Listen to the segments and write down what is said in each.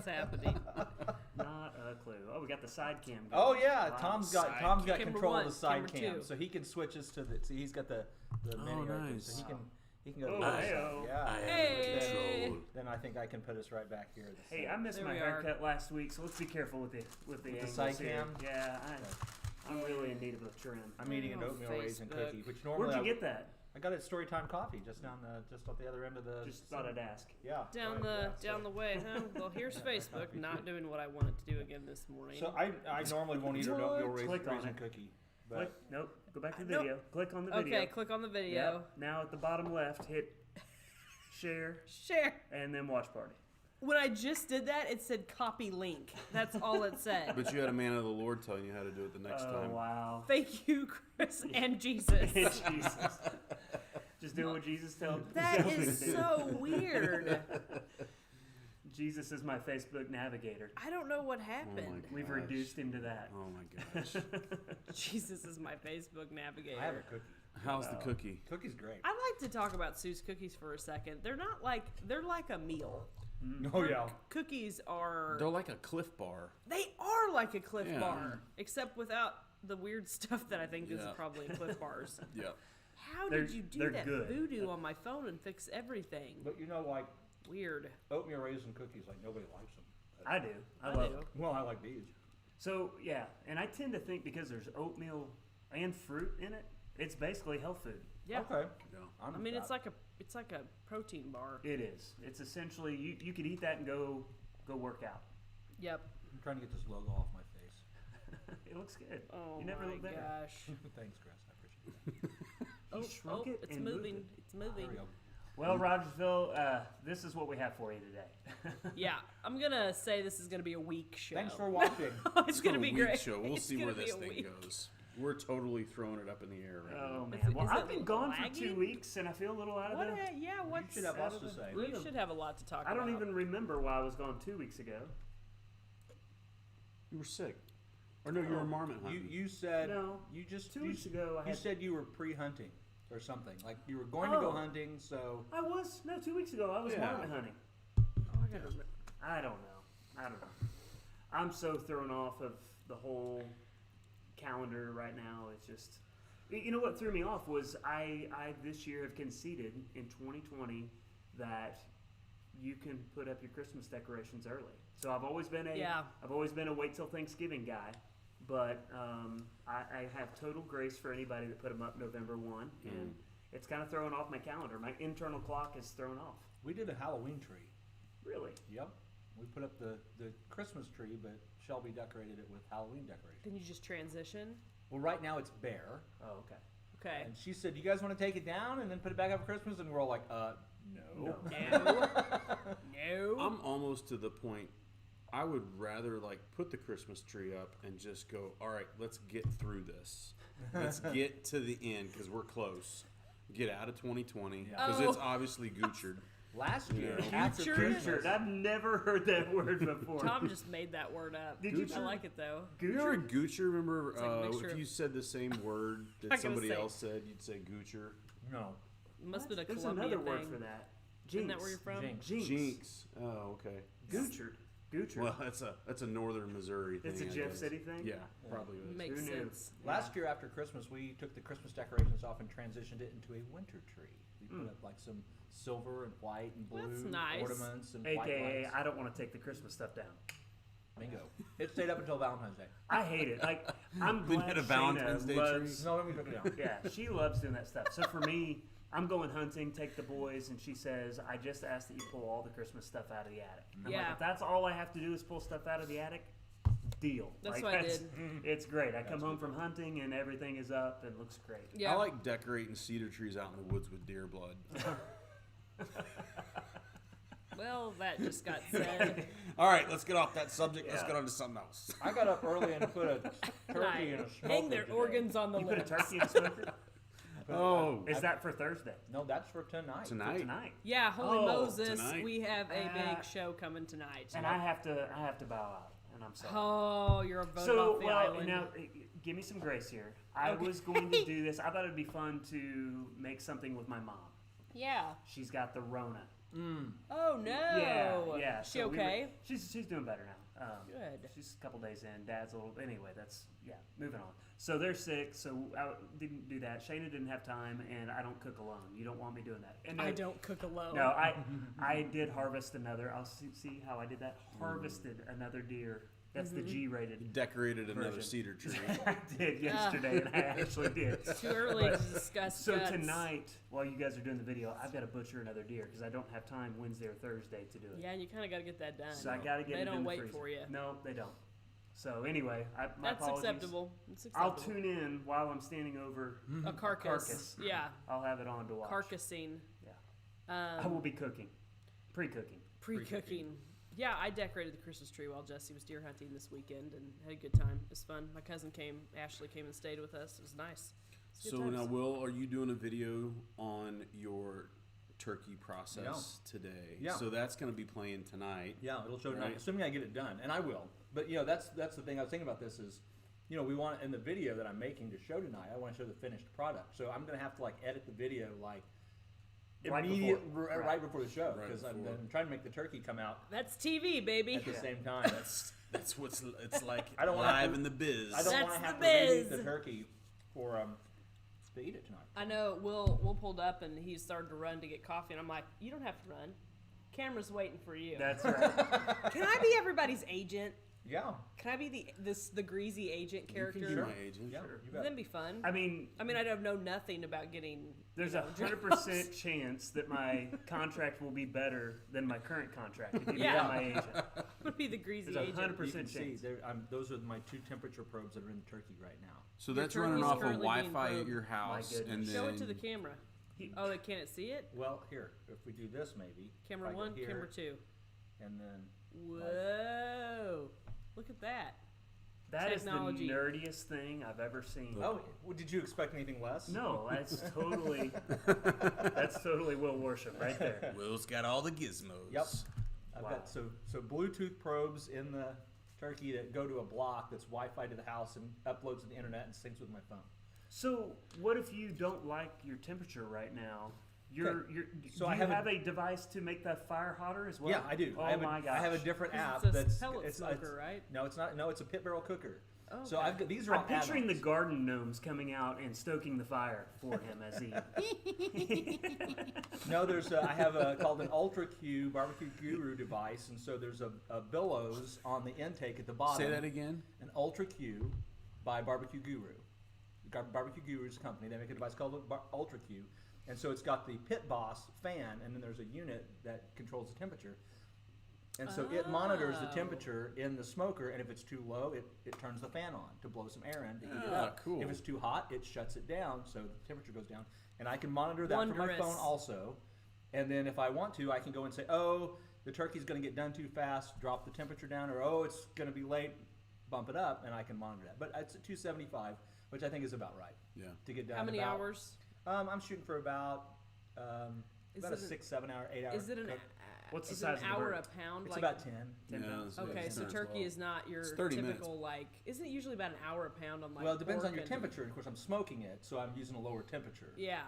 happening. Not a clue. Oh, we got the side cam going. Oh yeah, Wow. Tom's got Camera control of one, the side camera cam, two. so he can switch us to the. See, he's got the menu right there, nice. so he can go to Oh, the other hey-o. side. Yeah. I have Hey. control. Then I think I can put us right back here. Hey, I missed There my we are. haircut last week, so let's be careful with the angles side here. cam? Yeah, I'm really in need of a trim. I'm eating an Oh, oatmeal raisin Facebook. cookie, which normally Where'd you get that? I got it at Storytime Coffee, just at the other end of the. Just thought I'd ask. Yeah. Down the way, huh? Well, here's Facebook not doing what I wanted to do again this morning. So I normally won't eat an oatmeal Click on raisin it. cookie, Click. but Nope. Go back to the Nope. video. Click on the video. Okay, click on the video. Yep. Now at the bottom left, hit share Share. and then watch party. When I just did that, it said copy link. That's all it said. But you had a man of the Lord telling you how to do it the next Oh time. wow. Thank you, Chris and Jesus. Jesus. Just do what Jesus tells That me to is do. so weird. Jesus is my Facebook navigator. I don't know what Oh my happened. We've gosh. reduced him to that. Oh my gosh. Jesus is my Facebook navigator. I have a cookie. How's the cookie? Cookie's great. I'd like to talk about Sue's cookies for a second. They're like a meal. Oh yeah. Cookies are They're like a Cliff Bar. they are like a Cliff Yeah. Bar, except without the weird stuff that I think is Yeah. probably in Cliff Bars. Yeah. How They're- did you do they're that good. voodoo on my phone and fix everything? But like Weird. oatmeal raisin cookies, like nobody likes them. I do. I I love do. it. Well, I like these. So yeah, and I tend to think because there's oatmeal and fruit in it, it's basically health food. Yeah. Okay. Yeah. I'm I mean, it's like a protein bar. It is. It's essentially you could eat that and go work out. Yep. I'm trying to get this logo off my face. It looks good. Oh you never my look better. gosh. Thanks, Chris. I appreciate that. Oh, shrunk it it's and moved moving. It's There we moving. go. Well, Rogersville, this is what we have for you today. Yeah, I'm gonna say this is gonna be a weak show. Thanks for watching. It's gonna be week great. Show. We'll It's see gonna where be this a thing week. goes. We're totally throwing it up in the air right Oh now. man, well is I've it been gone for lagging? 2 weeks and I feel a little out of What? the. Yeah. You What's should have lots to say. You should have a lot to talk I about. don't even remember why I was gone 2 weeks ago. You were sick. Or no, you were marmot hunting. You said No. you just 2 weeks ago I you had. said you were pre-hunting or something, like you were going to go Oh. hunting. So I was 2 weeks ago. I was Yeah. marmot hunting. Oh, I gotta remember. I don't know. I'm so thrown off of the whole calendar right now. It's just, you know what threw me off was I this year have conceded in 2020 that you can put up your Christmas decorations early. So I've always been a wait till Thanksgiving guy, but I have total grace for anybody that put them up November 1, and it's kind of throwing off my calendar. My internal clock is thrown off. we did a Halloween tree. Really? Yep. We put up the Christmas tree, but Shelby decorated it with Halloween decorations. Then you just transition. Well, right now it's bare, Oh, okay. Okay. and she said, "You guys want to take it down and then put it back up for Christmas?" And we're all like, no. No. No. I'm almost to the point. I would rather like put the Christmas tree up and just go, all right, let's get through this. Let's get to the end because we're close. Get out of 2020 because Oh. it's obviously goochered. Last year, Yeah. after Future? Christmas, I've never heard that word before. Tom just made that word up. Did you? I like it though. You ever goocher? Remember like a mixture if of- you said the same word I'm that gonna somebody say- else said, you'd say goocher. no. It must have been a There's Columbia another word thing. for that. Isn't that where you're from? Jinx. Jinx. Jinx. Oh, okay. Goochered. Goochered. Well, that's a northern Missouri thing. It's a I Jeff guess. City thing? Yeah, probably is. Makes Who knew? sense. Last year after Christmas, we took the Christmas decorations off and transitioned it into a winter tree. We put up like some silver and white and blue That's nice. ornaments and white AKA, lights. I don't want to take the Christmas stuff down. Bingo. It stayed up until Valentine's Day. I hate it. Like, I'm Then you glad had a Valentine's Shayna Day loves, No, then we took it down. Yeah, she loves doing that stuff. So for me, I'm going hunting, take the boys, and she says, I just ask that you pull all the Christmas stuff out of the attic. I'm Yeah. like, if that's all I have to do is pull stuff out of the attic, deal. That's Like, what I did. It's great. I come home from hunting and everything is up and looks great. Yeah. I like decorating cedar trees out in the woods with deer blood. Well, that just got said. All right, let's get off that subject. Let's Yeah. get on to something else. I got up early and put a turkey in a smoker Hang their today. organs on the You put a lips. turkey in a smoker? Oh, Is that for Thursday? No, that's for tonight. tonight. Tonight. Yeah, Holy Oh, Moses, tonight. we have a Ah. big show coming tonight. And I have to bow out, and I'm sorry. Oh, you're voted So, off the well, island. now, give me some grace here. I Okay. was going to do this. I thought it'd be fun to make something with my mom. Yeah. She's got the Rona. Oh no. Yeah. She so we okay? She's doing better now. Good. She's a couple days in. Dad's a little. Anyway, moving on. So they're sick. So I didn't do that. Shayna didn't have time, and I don't cook alone. You don't want me doing that. And I don't cook alone. No, I did harvest another. I'll see how I did that. Harvested another deer. That's the G-rated. Decorated another version. cedar tree. I did yesterday, and I actually did. It's too early to discuss So guts. tonight, while you guys are doing the video, I've got to butcher another deer because I don't have time Wednesday or Thursday to do it. Yeah, and you kind of got to get that done. So I got to get They it don't in the wait freezer. for you. No, they don't. So anyway, my That's apologies. acceptable. It's I'll acceptable. tune in while I'm standing over A carcass. Yeah, I'll have it on to watch. carcassing. Yeah. I will be cooking. Pre-cooking. Pre-cooking. Yeah, I decorated the Christmas tree while Jesse was deer hunting this weekend and had a good time. It was fun. My cousin Ashley came and stayed with us. It was nice. It was So good now, times. Will, are you doing a video on your turkey process today? Yeah. So that's going to be playing tonight. Yeah, it'll show Right. tonight, assuming I get it done, and I will. But that's the thing I was thinking about. This is, we want in the video that I'm making to show tonight. I want to show the finished product, so I'm gonna have to edit the video Right right before the show Right because I'm before. trying to make the turkey come out That's TV, baby. at the same time. That's what's it's like I don't wanna have live to- in the biz. I don't That's want to have the to reheat biz. the turkey for to eat it tonight. I know. Will pulled up and he started to run to get coffee, and I'm like, "You don't have to run. Camera's waiting for you." That's right. Can I be everybody's agent? Yeah, Can I be the greasy agent character? You can be my agent. yeah, Sure. you bet. That'd be fun. I mean, I don't know nothing about getting. there's you a know, 100% chance that my contract will be better than my current contract if you Yeah. become my agent. would be the greasy There's a agent. 100% You can see chance. those are my 2 temperature probes that are in the turkey right now. So Your that's running turkey's off of currently being Wi-Fi at probed. your house, goodness. and then Show it to the camera. Oh, they can't see it. Well, here, if we do this, maybe Camera if I go 1, here, camera 2. and then Whoa! Look at that. That is Technology. the nerdiest thing I've ever seen. well, did you expect anything less? No, that's totally Will Worship right there. Will's got all the gizmos. Yep. I've Wow. got so Bluetooth probes in the turkey that go to a block that's Wi-Fi to the house and uploads to the internet and syncs with my phone. So, what if you don't like your temperature right now? So do I you have have a- a device to make that fire hotter as well? Yeah, I do. Oh my gosh. I have a different app It's a that's pellet smoker, right? No, it's not. No, it's a pit barrel cooker. Oh, So okay. I've got these are I'm all picturing the add-ons. garden gnomes coming out and stoking the fire for him as he. No, there's I have a called an Ultra Q Barbecue Guru device, and so there's a billows on the intake at the bottom. Say that again. An Ultra Q by Barbecue Guru. Barbecue Guru is a company. They make a device called Ultra Q, and so it's got the Pit Boss fan, and then there's a unit that controls the temperature. And so it monitors the Oh. temperature in the smoker, and if it's too low, it turns the fan on to blow some air in to heat it Ah, up. cool. If it's too hot, it shuts it down, so the temperature goes down. And I can monitor that from my Wondrous. phone also. And then if I want to, I can go and say, oh, the turkey's going to get done too fast, drop the temperature down, or oh, it's going to be late, bump it up, and I can monitor that. But it's at 275, which I think is about right Yeah. to get done. How many about, hours? I'm shooting for about Is a it an- 6, 7 hour, 8 hour. Is it an? cook. What's the is size it of an the hour bird? a pound? It's like, about 10. Ten Yeah, pounds. it's Okay, about so 10 or turkey 12. is not your It's 30 typical minutes. like. Isn't it usually about an hour a pound on like? Well, it depends on pork your and- temperature. And of course, I'm smoking it, so I'm using a lower temperature. Yeah.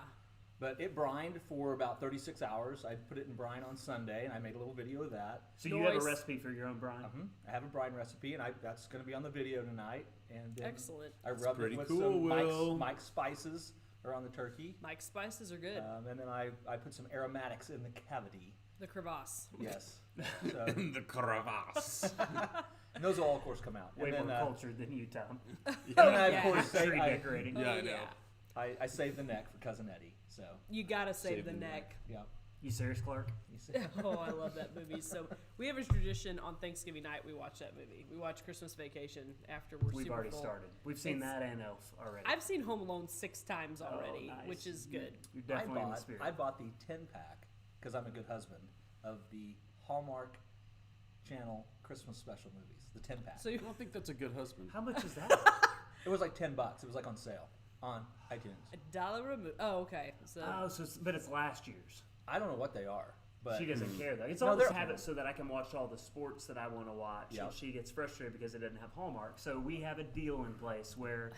But it brined for about 36 hours. I put it in brine on Sunday, and I made a little video of that. So you have a Noise. recipe for your own brine? I have a brine recipe, and that's going to be on the video tonight. And then Excellent. I rubbed it pretty with cool, some Will. Mike's spices are on the turkey. Mike's spices are good. And then I put some aromatics in the cavity. The crevasse. Yes. So, In the crevasse. and those will all, of course, come out. Way and then, more cultured than you, Tom. and then I, Yeah. of course, say Tree I, decorating. Yeah, Oh, I know. I saved the neck for Cousin Eddie. So, You gotta save Save the the neck. yeah. You serious, Clark? You see. Oh, I love that movie. So we have a tradition on Thanksgiving night. We watch that movie. We watch Christmas Vacation after we're We've super already full. started. We've seen It's- that and Elf already. I've seen Home Alone 6 times already, nice. which is good. You're definitely in the spirit. I bought the 10-pack, because I'm a good husband, of the Hallmark Channel Christmas special movies. The 10-pack. So I don't think that's a good husband. How much is that? It was like $10. It was like on sale on iTunes. $1 a movie. Oh, okay. So But it's last year's. I don't know what they are, but She doesn't care though. It's No, all just they're- have it so that I can watch all the sports that I want to watch. Yeah. And she gets frustrated because it doesn't have Hallmark. So we have a deal in place where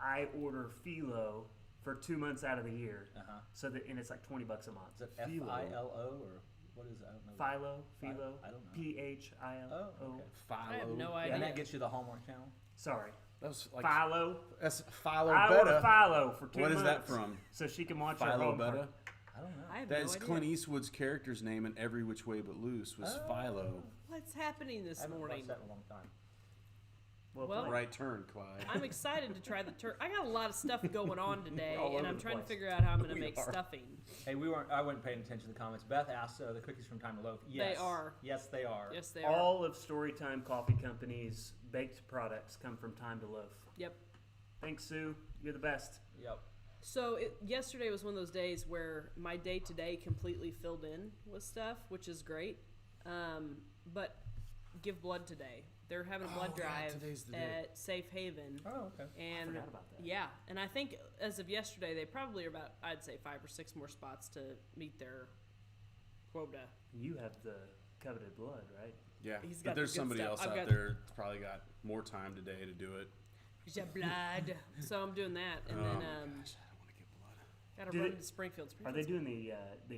I order Philo for 2 months out of the year. Uh-huh. So that and it's like $20 a month. is it Philo. FILO or What is that? I don't know. Philo. I don't know. Philo. Oh, okay. I have no Yeah. idea. And that gets you the Hallmark Channel? Sorry. That was like Philo. that's Philo I ordered Beta. Philo for 2 What months. is that from? So she can watch her Philo Hallmark. Beta. I don't know. I have That no is idea. Clint Eastwood's character's name in Every Which Way But Loose was Philo. What's happening this I haven't morning? watched that in a long time. Well, played. Right turn, Clyde. I'm excited to try the turkey. I got a lot of stuff going on today, all and over I'm the trying to place. figure out how I'm going to We make are. stuffing. Hey, I wasn't paying attention to the comments. Beth asked, the cookies from Time to Loaf. Yes. They are. Yes, they are. Yes, they are. All of Storytime Coffee Company's baked products come from Time to Loaf. Yep. Thanks, Sue. You're the best. Yep. So yesterday was one of those days where my day-to-day completely filled in with stuff, which is great. But give blood today. They're having a blood yeah, drive today's the day. at Safe Haven. Oh, okay. And forgot about that. yeah, and I think as of yesterday, they probably are about, I'd say, 5 or 6 more spots to meet their quota. You have the coveted blood, right? Yeah, He's but got there's the good somebody stuff. else I've out got- there that's probably got more time today to do it. Your blood. So I'm doing that, and oh then my gosh, I don't want to get blood. got to Do run they- to Springfield. Are they doing the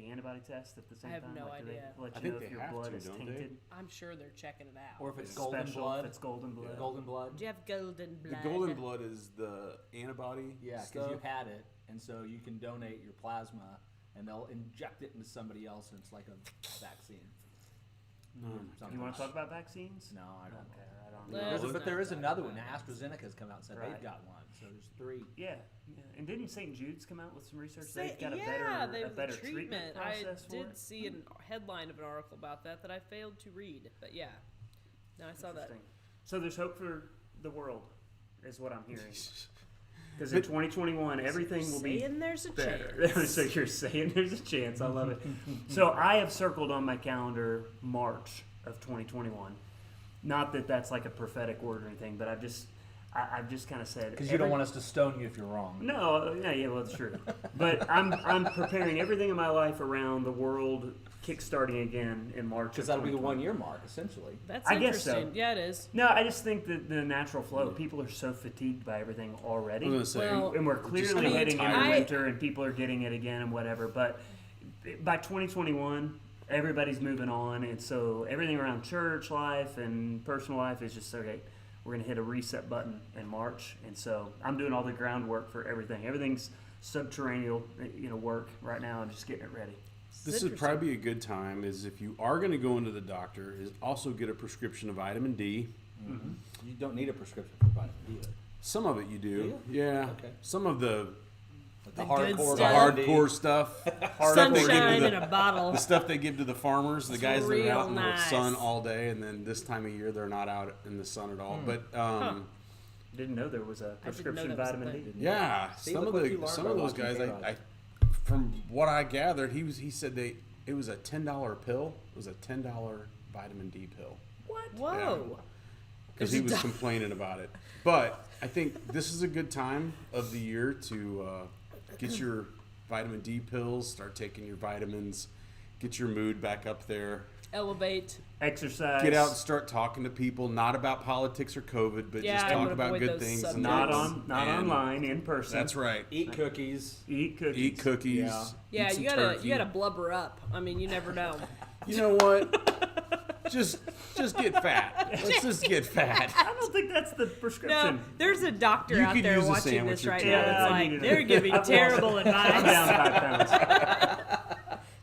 antibody test at the same I have time? no Like, do idea. they let I you think know they if your have blood to, is don't they? tainted? I'm sure they're checking it out. Or if it's It's golden special blood. if it's golden blood. Golden blood. Do you have golden blood? The golden blood is the antibody Yeah, because stuff. you've had it, and so you can donate your plasma, and they'll inject it into somebody else, and it's like a vaccine. You want to talk about vaccines? No, I don't. Okay, I don't Let's know. There's a- not but there is talk another about one. it. AstraZeneca's come out and said Right. they've got one. So there's 3. Yeah. And didn't St. Jude's come out with some research? Say- They've got yeah, a they- better the treatment I process for did it. see a headline of an article about that I failed to read, but yeah. No, I saw that. Interesting. So there's hope for the world, is what I'm hearing. Because in 2021, everything will be Saying there's a better. chance. So you're saying there's a chance. I love it. So I have circled on my calendar March of 2021. Not that that's like a prophetic word or anything, but I've just kind of said Because you don't want us to stone you if you're wrong. No, yeah, well, it's true. But I'm preparing everything in my life around the world kickstarting again in March. Because of that'll be the 2020. 1 year mark, essentially. That's I guess so. interesting. Yeah, it is. No, I just think that the natural flow. People are so fatigued by everything already. I was gonna say, Well, And we're just clearly kinda heading into tired. winter, and people are getting it again and whatever. But by 2021, everybody's moving on, and so everything around church life and personal life is just okay. We're gonna hit a reset button in March, and so I'm doing all the groundwork for everything. Everything's subterranean, work right now, and just getting it ready. this would probably be a good time. Is if you are going to go into the doctor, is also get a prescription of vitamin D. You don't need a prescription for vitamin D. though. Some of it you do, Do you? yeah. Okay. Some of the Like The the good hardcore the stuff. vitamin D. hardcore stuff, Sunshine the- in a bottle. the stuff they give to the farmers, the It's guys that are real out in the nice. sun all day, and then this time of year they're not out in the sun at all. But Didn't know there was a I didn't know prescription that was a vitamin thing. D. yeah, See, some look of what you learned some by of those watching guys, K-ROG. I from what I gathered, he said it was a $10 pill. It was a $10 vitamin D pill. What? Whoa. Because There's he a was do- complaining about it. But I think this is a good time of the year to get your vitamin D pills, start taking your vitamins, get your mood back up there, Elevate. Exercise. get out and start talking to people, not about politics or COVID, but Yeah, just I'm talk gonna about avoid good those things. subjects. And Not things. not And online, in person. That's right. Eat cookies. Eat cookies. Eat cookies. Yeah. Yeah, eat some you turkey. gotta blubber up. I mean, you never know. You know what? just get fat. Let's just get fat. I don't think that's the No, prescription. there's a doctor You out could there use a watching sandwich this or right two. now. Yeah, That's I like needed they're it. giving I've lost terrible I'm advice. down 5 pounds.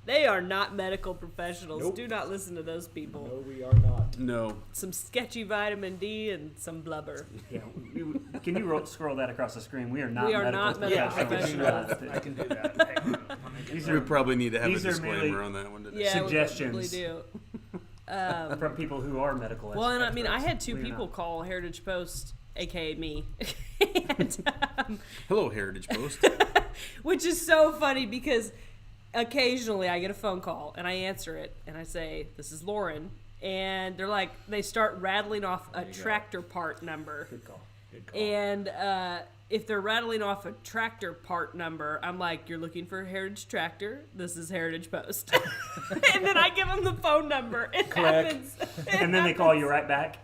They are not medical professionals. Nope. Do not listen to those people. No, we are not. No. Some sketchy vitamin D and some blubber. Yeah, can you scroll that across the screen? We are not We are medical not medical professionals. professionals. I can do that. These We are probably need to have a these are disclaimer merely- on that one today. Yeah, Suggestions. we probably do. from people who are medical Well, and I mean, I experts. had 2 We are people not. call Heritage Post, aka me, and, Hello, Heritage Post. which is so funny because occasionally I get a phone call and I answer it and I say, "This is Lauren," and they're like, they start rattling off a you go. tractor part number, Good call. Good call. and if they're rattling off a tractor part number, I'm like, you're looking for a Heritage Tractor? This is Heritage Post. And then I give them the phone number. It happens. And then they call you right back.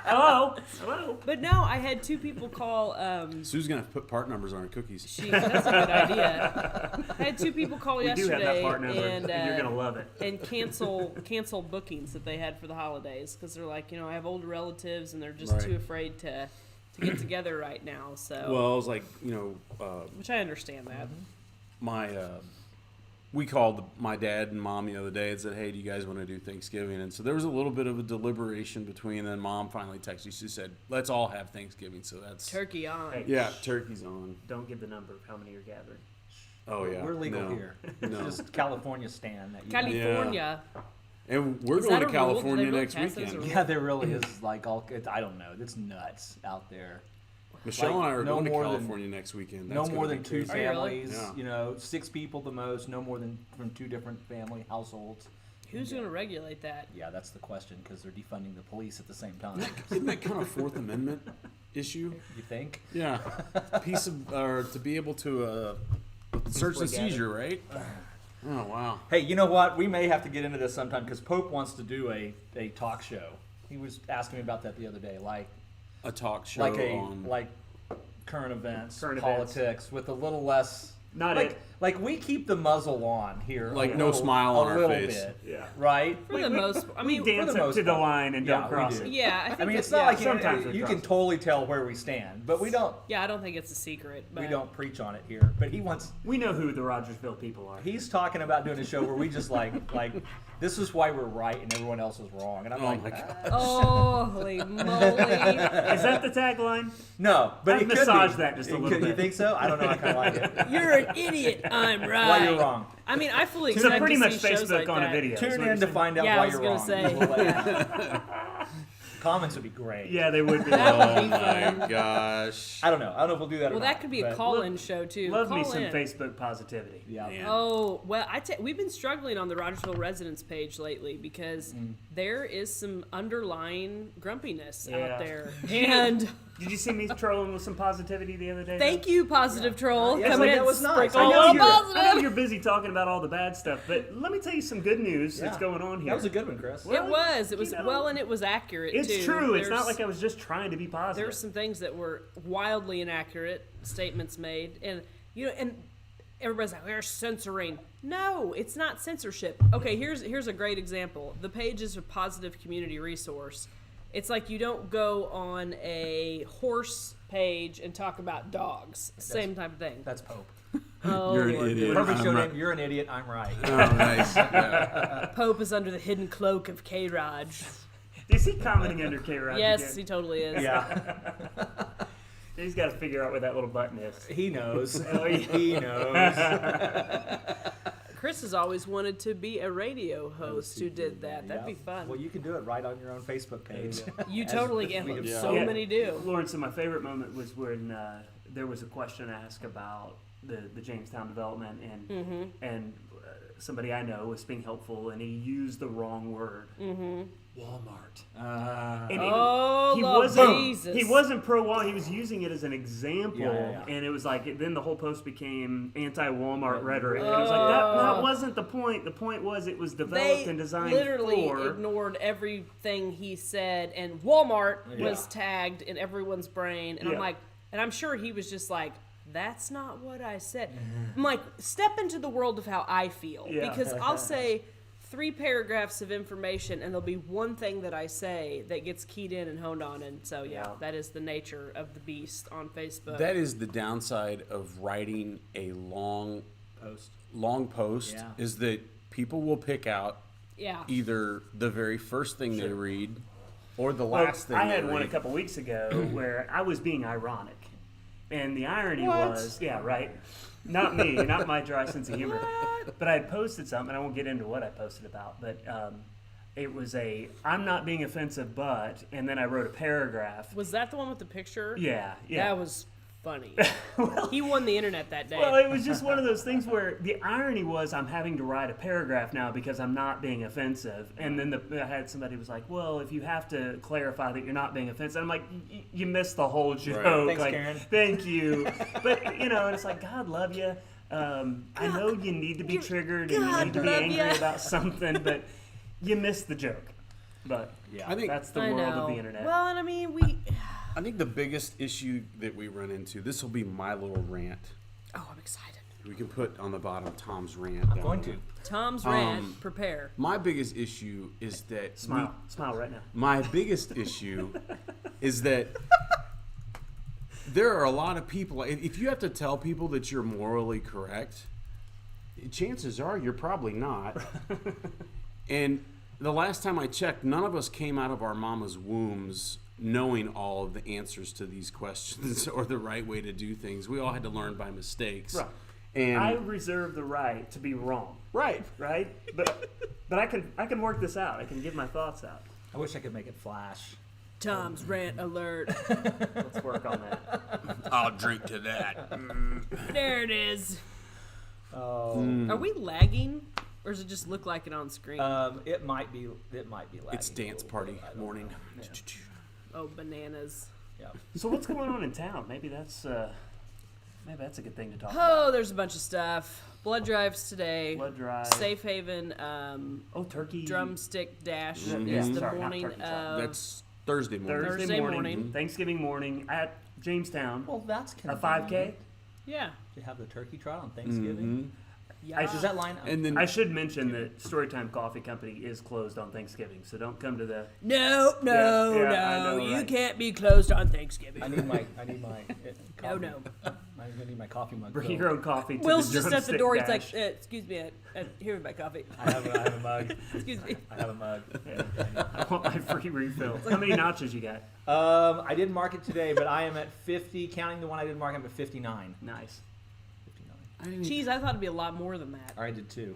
Hello. Hello. But no, I had 2 people call. Sue's gonna put part numbers on her cookies. That's a good idea. I had 2 people call We do yesterday have that part number, and you're going to love it. and cancel bookings that they had for the holidays because they're like, I have older relatives and they're just Right. too afraid to get together right now. So Well, I was like, which I understand that. my we called my dad and mom the other day and said, hey, do you guys want to do Thanksgiving? And so there was a little bit of a deliberation between, and then mom finally texted. She said, let's all have Thanksgiving. So that's Turkey on. Hey. yeah, turkey's on. Don't give the number of how many you're gathering. Oh yeah, We're legal no, here. No. It's just California stand that you California. And we're Is going that to a rule? Do California they really next pass those weekend. rules? Yeah, there really is like all. I don't know. It's nuts out there. Michelle and I are no going to more than- California next weekend. No That's more gonna than be 2 crazy. Are you really? families. Yeah. 6 people the most. No more than from 2 different family households. Who's going to regulate that? Yeah, that's the question because they're defunding the police at the same time. Isn't that kind of Fourth Amendment issue? You think? Yeah, piece of or to be able to search and Peacefully seizure, right? Oh wow. Hey, you know what? We may have to get into this sometime because Pope wants to do a talk show. He was asking me about that the other day, like A talk show like on current events, Current events. politics, with a little less. Not like, it. Like we keep the muzzle on here, Like a no little- smile on a our little face. bit, Yeah. right? For the most, I mean, We dance the up most to the part. line and Yeah, don't we cross do. it. yeah, I think. I mean, that- it's not yeah, like sometimes you, we you cross can it. totally tell where we stand, but we don't. Yeah, I don't think it's a secret. But We don't preach on it here. But he wants. We know who the Rogersville people are. He's talking about doing a show where we just like this is why we're right and everyone else is wrong, and I'm Oh like, my God. Holy moly! Is that the tagline? no, but I've it could massaged be. that just a It little could- You bit. think so? I don't know. I kind of like it. You're an idiot. I'm right. Why you're wrong. I mean, I fully So expect pretty to much see shows Facebook like on that. a video. is Tune what in you're to saying. find out Yeah, why I was you're gonna wrong. say. We'll let- Comments would be great. Yeah, they would be. That would Oh be my fun. gosh. I don't know. I don't know if we'll do that. Well, or that not, could be a but- call-in show too. Love Call me some in. Facebook positivity. Yeah. Man. Oh well, we've been struggling on the Rogersville residents page lately because there is some underlying grumpiness Yeah. out there. And Did you see me trolling with some positivity the other day? thank you, positive troll, Yeah, coming that in was nice. sprinkle I a know little you're- I know positive. you're busy talking about all the bad stuff, but let me tell you some good news that's Yeah. going on here. That was a good one, Chris. Well, It was. It was you know, well, and it was accurate It's too. true. It's not There's- like I was just trying to be positive. There's some things that were wildly inaccurate statements made, and and everybody's like, "We're censoring." No, it's not censorship. Okay, here's a great example. The page is a positive community resource. It's like you don't go on a horse page and talk about dogs. Same type of thing. That's Pope. Oh, You're an Lord. idiot. Perfect I'm show right. name. You're an idiot. I'm right. Oh, nice. Yeah. Pope is under the hidden cloak of K-ROG. Is he commenting under K-ROG Yes, again? he totally is. Yeah. He's got to figure out where that little button is. He knows. Oh, yeah. He knows. Chris has always wanted to be a radio host who did that. That'd be fun. Well, you can do it right on your own Facebook page. You As totally we get have Yeah. so Yeah. many do. Lawrence, so my favorite moment was when there was a question asked about the Jamestown development, and somebody I know was being helpful, and he used the wrong word, Walmart. And Oh, he Lord wasn't. Jesus. He wasn't pro Walmart. He was using it as an example, Yeah. and it was like then the whole post became anti-Walmart rhetoric. And it was like that wasn't the point. The point was it was developed They and designed literally for. ignored everything he said, and Walmart Yeah. was tagged in everyone's brain. And Yeah. I'm like, and I'm sure he was just like, that's not what I said. I'm like, step into the world of how I feel. Yeah. Because I'll say 3 paragraphs of information, and there'll be one thing that I say that gets keyed in and honed on. And so, yeah, Yeah. that is the nature of the beast on Facebook. That is the downside of writing a long post Yeah. is that people will pick out yeah. either the very first thing they read or the Well, last thing I they had read. one a couple weeks ago where I was being ironic, and the irony What? was, yeah, right. Not me, not my dry sense of humor. But I had posted something, and I won't get into what I posted about, but it was I'm not being offensive, but, and then I wrote a paragraph. Was that the one with the picture? Yeah, yeah. That was funny. He won the internet that day. Well, it was just one of those things where the irony was I'm having to write a paragraph now because I'm not being offensive. And then I had somebody was like, well, if you have to clarify that you're not being offensive, I'm like, you missed the whole joke. Right. Thanks, like, Karen. Thank you. But, you know, and it's like, God love you. I know you need to be triggered and you need to be love angry ya. about something, but you missed the joke. But Yeah. I think that's the I world know. of the internet. Well, and I mean, I think the biggest issue that we run into, this will be my little rant. Oh, I'm excited. We can put on the bottom Tom's rant. I'm going to. Tom's rant. Prepare. My biggest issue is that Smile right now. my biggest issue is that there are a lot of people. If you have to tell people that you're morally correct, chances are you're probably not. And the last time I checked, none of us came out of our mama's wombs knowing all of the answers to these questions or the right way to do things. We all had to learn by mistakes. Right. And I reserve the right to be wrong. right. Right? But I can work this out. I can give my thoughts out. I wish I could make it flash. Tom's rant alert. Let's work on that. I'll drink to that. There it is. Oh. Are we lagging, or does it just look like it on screen? It might be. It might be. It's lagging a dance little party bit. I don't morning. know. Oh, bananas. Yeah. So what's going on in town? Maybe that's a good thing to talk about. Oh, there's a bunch of stuff. Blood drives today. Blood drive. Safe Haven. Turkey. Drumstick dash Yeah, is the sorry, not morning turkey chop. of. That's Thursday morning. Thursday morning, morning. Thanksgiving morning at Jamestown. Well, that's A convenient. 5K. Yeah. To have the turkey trot on Thanksgiving. Yeah. Does that line? And then I should mention that Storytime Coffee Company is closed on Thanksgiving, so don't come to the. No, no, Yeah, no. I know, You right? can't be closed on Thanksgiving. I need my. Coffee. No. I need my coffee mug. Bring filled. your own coffee to Will's the just at the drumstick door. He's like, dash. excuse me, here's my coffee. I have a mug. Excuse me. I have a mug. I want my free refill. How many notches you got? I didn't mark it today, but I am at 50. Counting the one I didn't mark, I'm at 59. Nice. 59. Jeez, I thought it'd be a lot more than that. I did too.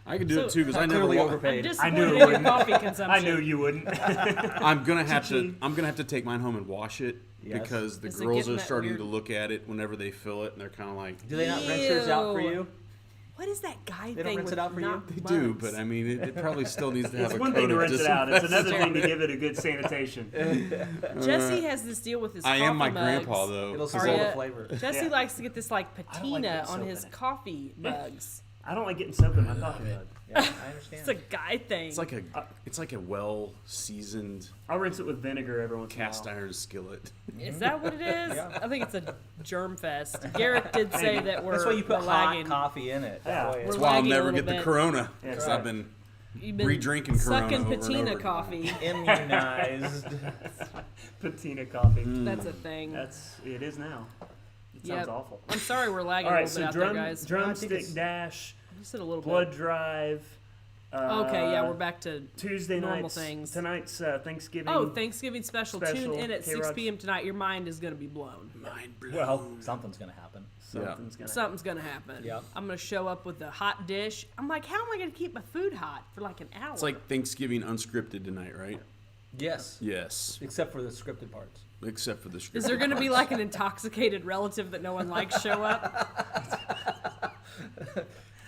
I could do So- it too because I never. Clearly Wa- overpaid. I'm I knew disappointed it in your wouldn't. coffee consumption. I knew you wouldn't. I'm gonna have to. I'm gonna have to take mine home and wash it Yes. because the Is it girls getting are that starting weird- to look at it whenever they fill it, and they're kind of like, Do they not rinse yours out for Ew. you? What is that guy They don't thing rinse with it out for you? not they do, mugs? but I mean, it probably still needs to have It's a one coat thing to of rinse it out. It's another disinfectant. thing to give it a good sanitation. Jesse has this deal with his I coffee am my mugs. grandpa though. It'll Are sizzle ya- the flavor. Jesse Yeah. likes to get this like I don't like patina putting on soap his in it. coffee mugs. I don't like getting soap in my coffee mug. Yeah, I understand. It's a guy thing. It's like a well seasoned I'll rinse it with vinegar every once in a cast while. iron skillet. Is that what it is? Yeah. I think it's a germ fest. Garrick did say that we're That's why you put we're hot lagging. coffee in it. Yeah. That way We're it's That's why I'll lagging a never little get the bit. corona Yeah, because right. I've been You've been re-drinking Corona sucking over and patina over again. coffee. immunized. Patina coffee. That's a thing. It is now. It Yep. sounds awful. I'm sorry we're lagging All a right, little so bit out there, guys. drumstick dash, Just a little blood bit. drive. Okay, yeah, we're back to Tuesday normal nights. things. Tonight's Thanksgiving. Oh, Thanksgiving special. Tune Special, in at 6 K-ROG. p.m. tonight. Your mind is going to be blown. Mind blown. Well, something's gonna happen. Something's gonna. Something's going to happen. Yep. I'm going to show up with a hot dish. I'm like, how am I going to keep my food hot for like an hour? It's like Thanksgiving unscripted tonight, right? Yes. Yes, Except for the scripted parts. except for the script. is there going to be like an intoxicated relative that no one likes show up?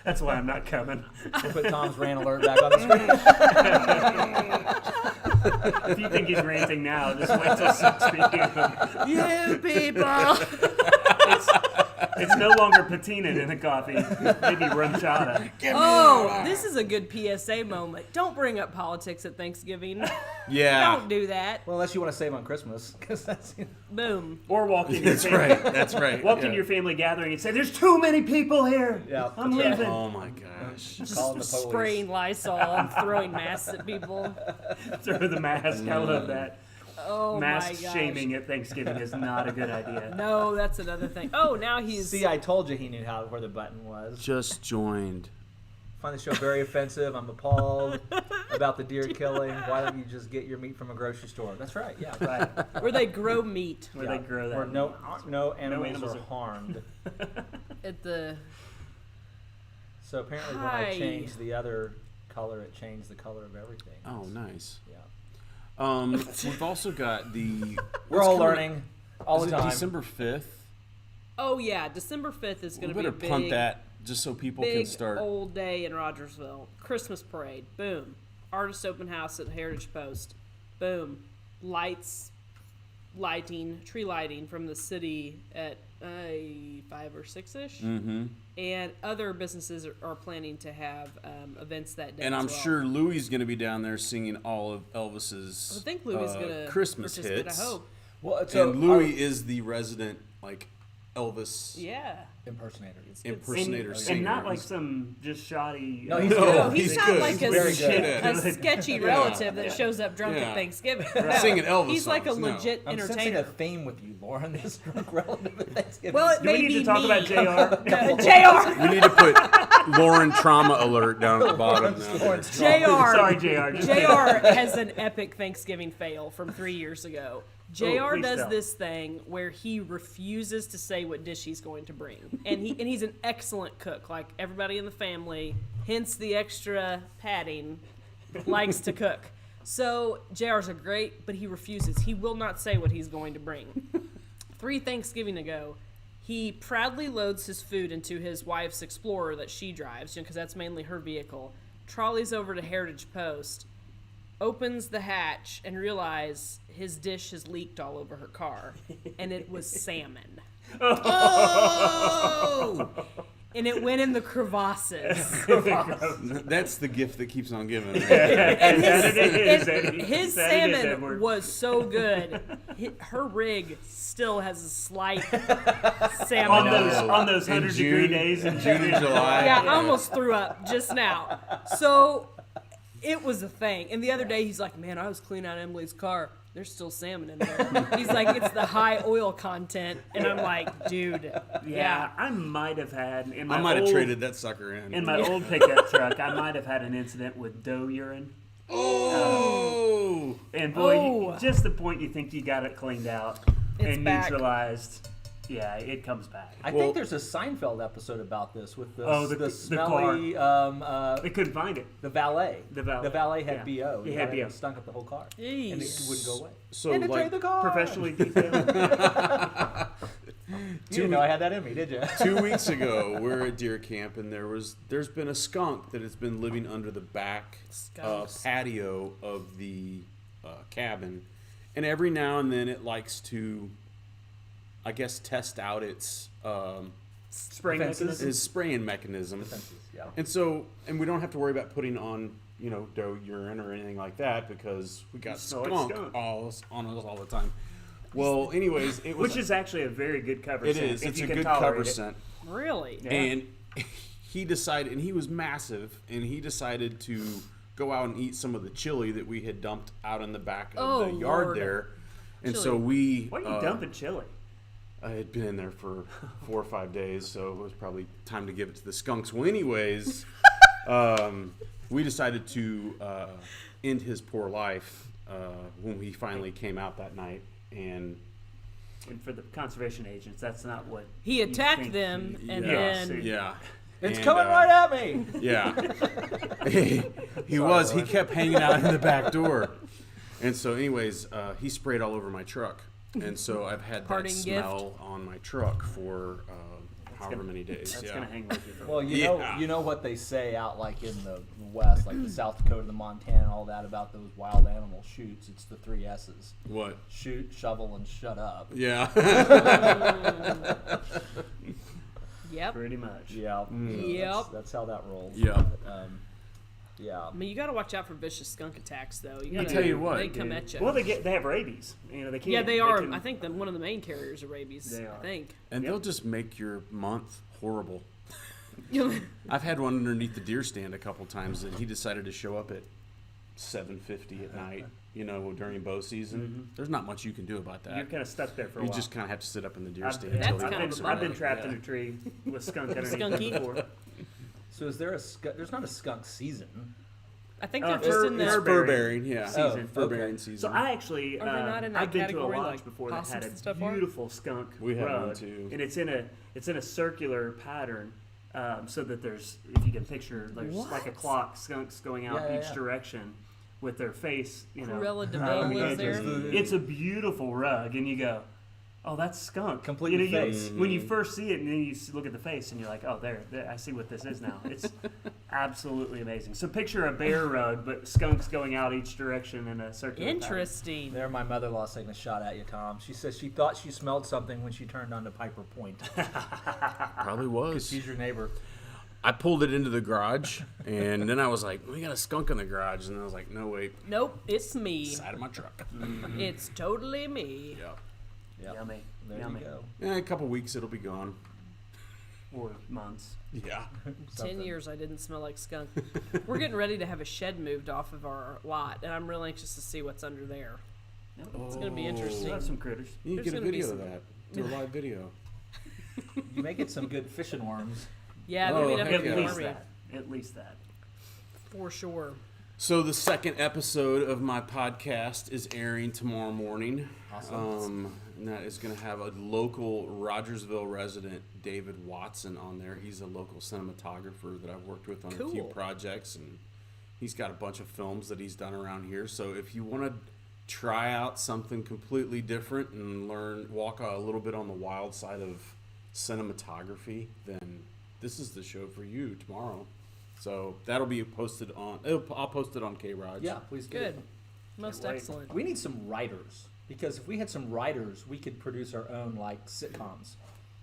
That's why I'm not coming. We'll put Tom's rant alert back on the screen. If you think he's ranting now, just wait till 6 p.m. You people! It's no longer patina in the coffee. Maybe rumchata. Oh, this is a good PSA moment. Don't bring up politics at Thanksgiving. Yeah, Don't do that. Well, unless you want to save on Christmas, because that's. Boom. Or walk in your that's family, right. That's right. walk in yeah. your family gathering and say, "There's too many people here. Yeah, I'm that's right. leaving." Oh my gosh. Calling the Just police. spraying Lysol and throwing masks at people. Through the mask. I love that. Oh Mask my gosh. shaming at Thanksgiving is not a good idea. No, that's another thing. Oh, now he's. See, I told you he knew where the button was. Just joined. Find the show very offensive. I'm appalled about the deer killing. Why don't you just get your meat from a grocery store? That's right. Yeah. Right. where they grow meat Where Yeah. they grow that. Where no animals, animals are are- harmed. at the. So apparently, when Hi. I changed the other color, it changed the color of everything. Oh, nice. Yeah. We've also got the. We're what's all coming- learning all is the it time. December 5th Oh yeah, December 5th is We going to be better a big, punt that just so people can big start. old day in Rogersville. Christmas parade, boom. Artist open house at Heritage Post, boom. Tree lighting from the city at 5 or 6-ish. Mm-hmm. And other businesses are planning to have events that day. And as I'm well. sure Louis is going to be down there singing all of Elvis's I think Louis is going to Christmas participate, hits. I hope. Well, so And Louis is the resident Elvis Yeah. impersonator. impersonator and singer. not like some just shoddy. No, he's No, good. No, he's he's not good. like He's a, very good. a sketchy relative that shows up drunk Yeah. at Thanksgiving. Singing Elvis He's like a songs, no. legit I'm sensing entertainer. a theme with you, Lauren. This drunk relative at Thanksgiving. Well, it Do we may need be to talk me. about JR? JR. We need to put Lauren trauma alert down at the bottom now. Lauren's JR. Sorry, JR. Just JR has an epic Thanksgiving fail from 3 years ago. JR please does tell. this thing where he refuses to say what dish he's going to bring. And he's an excellent cook. Like everybody in the family, hence the extra padding, likes to cook. So JR's a great, but he refuses. He will not say what he's going to bring. 3 Thanksgiving ago, he proudly loads his food into his wife's Explorer that she drives, because that's mainly her vehicle, trolleys over to Heritage Post, opens the hatch, and realizes his dish has leaked all over her car, and it was salmon. Oh! And it went in the crevasses. That's the gift that keeps on giving. Right? And That it is, Eddie. his That it is, salmon Edward. was so good. Her rig still has a slight salmon on odor. those In 100-degree days in June and July. Yeah, I almost threw up just now. So it was a thing. And the other day he's like, man, I was cleaning out Emily's car. There's still salmon in there. He's like, it's the high oil content. And I'm like, dude, Yeah, I might have had in my I might have old, traded that sucker in. in my old pickup truck. I might have had an incident with doe urine. Oh! And boy, Oh. just the point you think you got it cleaned out It's and back. neutralized, yeah, it comes back. I think there's a Seinfeld episode about this with the, Oh, the the smelly, They couldn't find it. the valet. The valet. had Yeah. BO. He had it BO. stunk up the whole car. And it Jeez. wouldn't go away. So, And to trade the car. Professionally detailed. You didn't know I had that in me, did you? 2 weeks ago, we're at deer camp, and there's been a skunk that has been living under the back Skunks. patio of the cabin, and every now and then it likes to, I guess, test out its Spraying Defenses. mechanism. his spraying mechanism. Yeah. And we don't have to worry about putting on doe urine or anything like that because we got Smell like skunk skunk. on us all the time. Well, anyways, it was Which is actually a very good cover it scent. is if it's you a can good tolerate cover it. scent. Really? Yeah. And he decided, and he was massive, and he decided to go out and eat some of the chili that we had dumped out in the back of Oh, the yard Lord. there. And Chili. so we, Why are you dumping chili? I had been in there for 4 or 5 days, so it was probably time to give it to the skunks. Well, anyways, we decided to end his poor life when he finally came out that night. And And for the conservation agents, that's not what He you attacked think. them, and Yeah, then see. yeah. It's And, coming right at me. Yeah. He kept hanging out in the back door. And so anyways, he sprayed all over my truck. And so I've had that Parting smell on my truck for however gonna- many days. That's Yeah. gonna hang with you. For Well, Yeah. you know what they say out like in the West, like the South Dakota, the Montana, and all that about those wild animal shoots. It's the 3 S's: What? shoot, shovel, and shut up. Yeah. yep. pretty much. Yeah. Yep. That's how that rolls. Yeah. Yeah. I mean, you got to watch out for vicious skunk attacks, though. You I gotta, tell you what, they come Dude. at you. Well, they have rabies. They can't. yeah, they are. can- I think one of the main carriers are rabies. They I are. think. And they'll just make your month horrible. I've had one underneath the deer stand a couple times that he decided to show up at 7:50 at night, during bow season. There's not much you can do about that. You're kind of stuck there for a You while. just kind of have to sit up in the deer I've, stand That's until he kind of comes a I've been around. trapped Yeah. in a tree with skunk underneath Skunky. me before. So is there there's not a skunk season? I think they're It's just in it's the. Fur bearing, yeah. season. Fur Okay. bearing season. So I actually, Are they not in that I've been to a category, lodge like before that had possums and a stuff are? beautiful skunk We had one rug, too. and it's in a circular pattern, so that there's, if you can picture, there's like a What? clock, skunks going out Yeah, each yeah. direction with their face, Cruella de out on Vil the lives edges. there. It's a beautiful rug, and you go, oh, that's skunk. Complete You know, face. when you first see it, and then you look at the face, and you're like, oh, there, I see what this is now. It's absolutely amazing. So picture a bear rug, but skunks going out each direction in a circular pattern. Interesting. There, my mother-in-law's taking a shot at you, Tom. She says she thought she smelled something when she turned on the Piper Point. Probably was. She's your neighbor. I pulled it into the garage, and then I was like, we got a skunk in the garage. And I was like, no, wait, Nope, it's me. side of my truck. It's totally me. Yeah. Yep. Yummy. There Yummy. you go. In a couple weeks, it'll be gone. Or months. Yeah. 10 years I didn't smell like skunk. We're getting ready to have a shed moved off of our lot, and I'm real anxious to see what's under there. It's going to be We'll interesting. have some critters. You need to There's get a gonna be video of some- that. Do a live video. You may get some good fishing worms. Yeah, Oh, there'll be heck enough yeah. At to least warm me. that. At least that. For sure. So the second episode of my podcast is airing tomorrow morning. Awesome. And that is going to have a local Rogersville resident, David Watson, on there. He's a local cinematographer that I've worked with on a few Cool. projects, and he's got a bunch of films that he's done around here. So if you want to try out something completely different and walk a little bit on the wild side of cinematography, then this is the show for you tomorrow. So that'll be posted on. I'll post it on KROG. Yeah, please do. Good. Most wait. excellent. We need some writers, because if we had some writers, we could produce our own like sitcoms.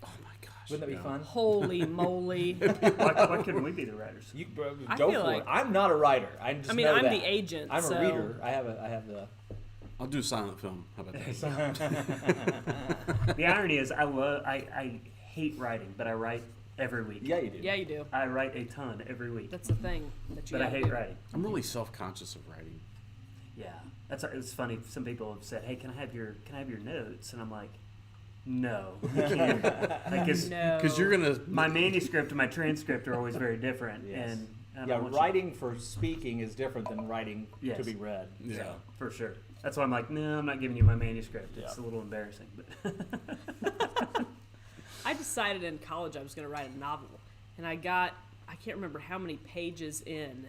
Oh my gosh. Wouldn't that be no. fun? Holy moly. Why couldn't we be the writers? You I go feel for like- it. I'm not a writer. I just I mean, know I'm that. the agent, I'm so- a reader. I have the. I'll do silent film. How about that? The irony is, I hate writing, but I write every week. Yeah, you do. Yeah, you do. I write a ton every week, That's the thing that you but I gotta hate do. writing. I'm really self-conscious of writing. Yeah, it's funny. Some people have said, "Hey, can I have your notes?" And I'm like, "No, you can't." Like, 'cause No. Because you're gonna. my manuscript and my transcript are always very different, Yes. and I Yeah, don't want you- writing for speaking is different than writing Yes. to be read. Yeah. So. for sure. That's why I'm like, no, I'm not giving you my manuscript. It's Yeah. a little embarrassing, but I decided in college I was going to write a novel, and I can't remember how many pages in,